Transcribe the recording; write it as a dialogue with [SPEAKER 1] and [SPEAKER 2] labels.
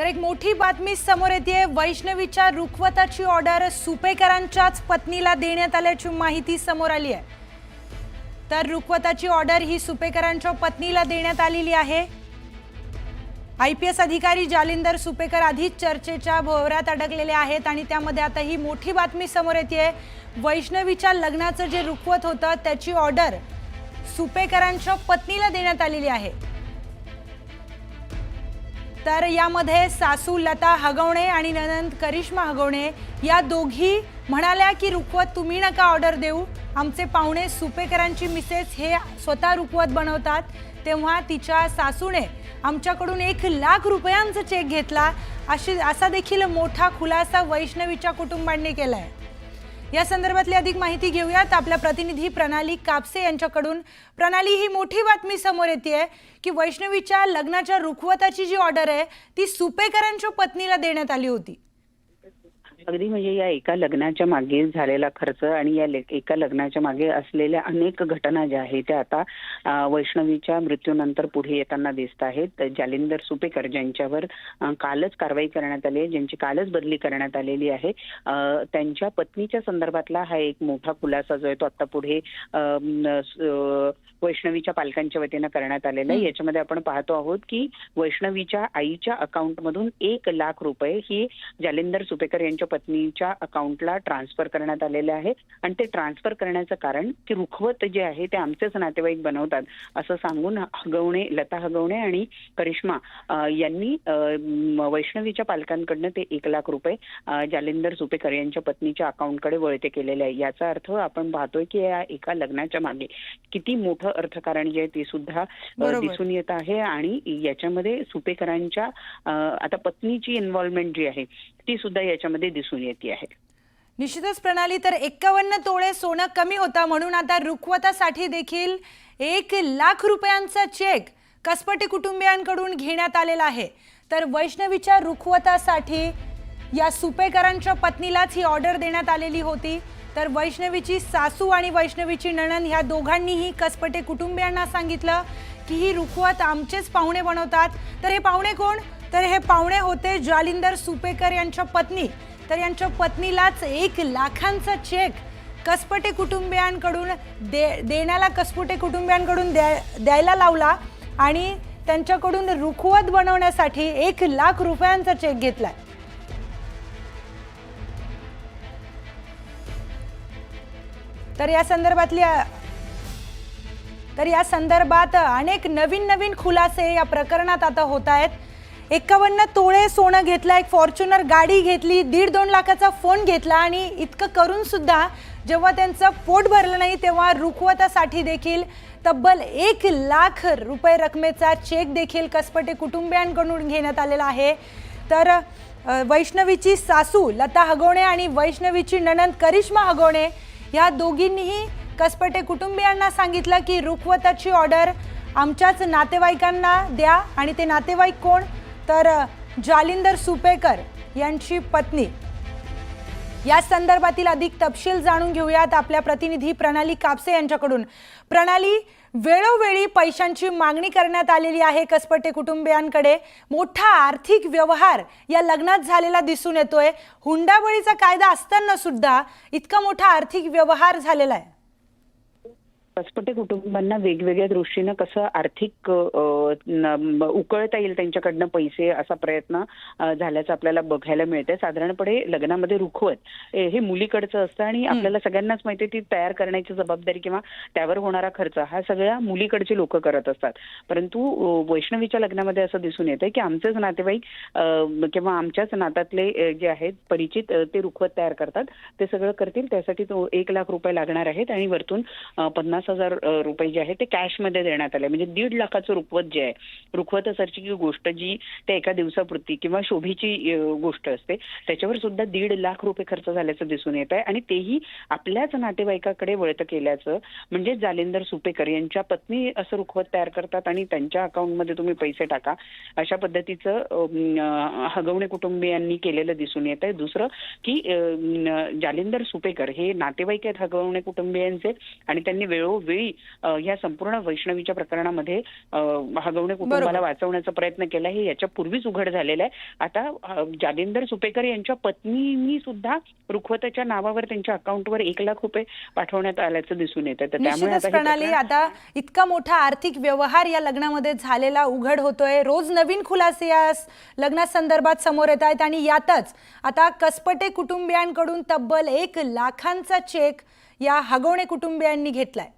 [SPEAKER 1] तर एक मोठी बातमी समोर येते। वैष्णवीच्या रुखवताची ऑर्डर सुपेकरांच्याच पत्नीला देण्यात आल्याची माहिती समोर आली आहे। तर रुखवताची ऑर्डर ही सुपेकरांच्या पत्नीला देण्यात आलेली आहे। आयपीएस अधिकारी जालिंदर सुपेकर आधीच चर्चेच्या भोवऱ्यात अडकलेले आहेत आणि त्यामध्ये आता ही मोठी बातमी समोर येते। वैष्णवीच्या लग्नाचं जे रुखवत होतं त्याची ऑर्डर सुपेकरांच्या पत्नीला देण्यात आलेली आहे। तर यामध्ये सासू लता हगवणे आणि ननंद करिश्मा हगवणे या दोघी म्हणाल्या की रुखवत तुम्ही नका ऑर्डर देऊ, आमचे पाहुणे सुपेकरांची मिसेस हे स्वतः रुखवत बनवतात, तेव्हा तिच्या सासूने आमच्याकडून 1 लाख रुपयांचा चेक घेतला, असा देखील मोठा खुलासा वैष्णवीच्या कुटुंबाने केलाय। या संदर्भातली अधिक माहिती घेऊयात आपल्या प्रतिनिधी प्रणाली कापसे यांच्याकडून। प्रणाली, ही मोठी बातमी समोर येते की वैष्णवीच्या लग्नाच्या रुखवताची जी ऑर्डर आहे ती सुपेकरांच्या पत्नीला देण्यात आली होती।
[SPEAKER 2] अगदी म्हणजे या एका लग्नाच्या मागे झालेला खर्च आणि या एका लग्नाच्या मागे असलेल्या अनेक घटना ज्या आहेत त्या आता वैष्णवीच्या मृत्यूनंतर पुढे येताना दिसत आहेत। जालिंदर सुपेकर ज्यांच्यावर कालच कारवाई करण्यात आली आहे, ज्यांची कालच बदली करण्यात आलेली आहे, त्यांच्या पत्नीच्या संदर्भातला हा एक मोठा खुलासा जो आहे तो आता पुढे वैष्णवीच्या पालकांच्या वतीनं करण्यात आलेला आहे। याच्यामध्ये आपण पाहतो आहोत की वैष्णवीच्या आईच्या अकाउंटमधून 1 लाख रुपये ही जालिंदर सुपेकर यांच्या पत्नीच्या अकाउंटला ट्रान्सफर करण्यात आलेले आहे आणि ते ट्रान्सफर करण्याचं कारण की रुखवत जे आहे ते आमचेच नातेवाईक बनवतात असं सांगून लता हगवणे आणि करिश्मा यांनी वैष्णवीच्या पालकांकडनं ते 1 लाख रुपये जालिंदर सुपेकर यांच्या पत्नीच्या अकाउंटकडे वळते केलेले आहे। याचा अर्थ आपण पाहतोय की या एका लग्नाच्या मागे किती मोठं अर्थकारण जे आहे ते सुद्धा दिसून येत आहे आणि याच्यामध्ये सुपेकरांच्या आता पत्नीची इन्व्हॉल्वमेंट जी आहे ती सुद्धा याच्यामध्ये दिसून येते आहे।
[SPEAKER 1] निश्चितच प्रणाली, तर 51 तोळे सोनं कमी होता म्हणून आता रुखवतासाठी देखील 1 लाख रुपयांचा चेक कसपटे कुटुंबियांकडून घेण्यात आलेला आहे। तर वैष्णवीच्या रुखवतासाठी या सुपेकरांच्या पत्नीलाच ही ऑर्डर देण्यात आलेली होती। तर वैष्णवीची सासू आणि वैष्णवीची नणंद ह्या दोघांनीही कसपटे कुटुंबियांना सांगितलं की ही रुखवत आमचेच पाहुणे बनवतात। तर हे पाहुणे कोण? तर हे पाहुणे होते जालिंदर सुपेकर यांच्या पत्नी। तर यांच्या पत्नीलाच 1 लाखांचा चेक कसपटे कुटुंबियांकडून द्यायला लावला आणि त्यांच्याकडून रुखवत बनवण्यासाठी 1 लाख रुपयांचा चेक घेतलाय। तर या संदर्भात अनेक नवीन खुलासे या प्रकरणात आता होत आहेत। 51 तोळे सोनं घेतलं, एक फॉर्च्युनर गाडी घेतली, 1.5-2 लाखाचा फोन घेतला आणि इतकं करून सुद्धा जेव्हा त्यांचं पोट भरलं नाही तेव्हा रुखवतासाठी देखील तब्बल 1 लाख रुपये रकमेचा चेक देखील कसपटे कुटुंबियांकडून घेण्यात आलेला आहे। तर वैष्णवीची सासू लता हगवणे आणि वैष्णवीची नणंद करिश्मा हगवणे या दोघींनीही कसपटे कुटुंबियांना सांगितलं की रुखवताची ऑर्डर आमच्याच नातेवाईकांना द्या आणि ते नातेवाईक कोण? तर जालिंदर सुपेकर यांची पत्नी। या संदर्भातील अधिक तपशील जाणून घेऊयात आपल्या प्रतिनिधी प्रणाली कापसे यांच्याकडून। प्रणाली, वेळोवेळी पैशांची मागणी करण्यात आलेली आहे कसपटे कुटुंबियांकडे, मोठा आर्थिक व्यवहार या लग्नात झालेला दिसून येतोय। हुंडाबळीचा कायदा असताना सुद्धा इतका मोठा आर्थिक व्यवहार झालेला आहे।
[SPEAKER 2] कसपटे कुटुंबांना वेगवेगळ्या दृष्टीनं कसं आर्थिक उकळता येईल त्यांच्याकडनं पैसे असा प्रयत्न झाल्याचं आपल्याला बघायला मिळते। साधारणपणे लग्नामध्ये रुखवत हे मुलीकडचं असतं आणि आपल्याला सगळ्यांनाच माहिती आहे ती तयार करण्याची जबाबदारी किंवा त्यावर होणारा खर्च हा सगळ्या मुलीकडची लोक करत असतात। परंतु वैष्णवीच्या लग्नामध्ये असं दिसून येतंय की आमचेच नातेवाईक किंवा आमच्याच नातातले जे आहेत परिचित ते रुखवत तयार करतात, ते सगळं करतील, त्यासाठी तो 1 लाख रुपये लागणार आहेत आणि वरतून 50,000 रुपये जे आहे ते कॅशमध्ये देण्यात आले। म्हणजे 1.5 लाखाचं रुखवत जे आहे, रुखवतासारखी गोष्ट जी त्या एका दिवसापुरती किंवा शोभेची गोष्ट असते त्याच्यावर सुद्धा 1.5 लाख रुपये खर्च झाल्याचं दिसून येत आहे आणि तेही आपल्याच नातेवाईकाकडे वळतं केल्याचं। म्हणजे जालिंदर सुपेकर यांच्या पत्नी असं रुखवत तयार करतात आणि त्यांच्या अकाउंटमध्ये तुम्ही पैसे टाका अशा पद्धतीचं हगवणे कुटुंबियांनी केलेलं दिसून येत आहे। दुसरं की जालिंदर सुपेकर हे नातेवाईक आहेत हगवणे कुटुंबियांचे आणि त्यांनी वेळो वेळोवेळी या संपूर्ण वैष्णवीच्या प्रकरणामध्ये हगवणे कुटुंबाला वाचवण्याचा प्रयत्न केला हे याच्या पूर्वीच उघड झालेलं आहे. आता जालिंदर सुपेकर यांच्या पत्नींनी सुद्धा रुखवताच्या नावावर त्यांच्या अकाउंटवर 1 लाख रुपये पाठवण्यात आल्याचं दिसून येतं. तर त्यामुळे
[SPEAKER 1] निश्चितच प्रणाली आता इतका मोठा आर्थिक व्यवहार या लग्नामध्ये झालेला उघड होतोय. रोज नवीन खुलासे या लग्नासंदर्भात समोर येत आहेत आणि यातच आता कसपटे कुटुंबियांकडून तब्बल 1 लाखांचा चेक या हगवणे कुटुंबियांनी घेतलाय.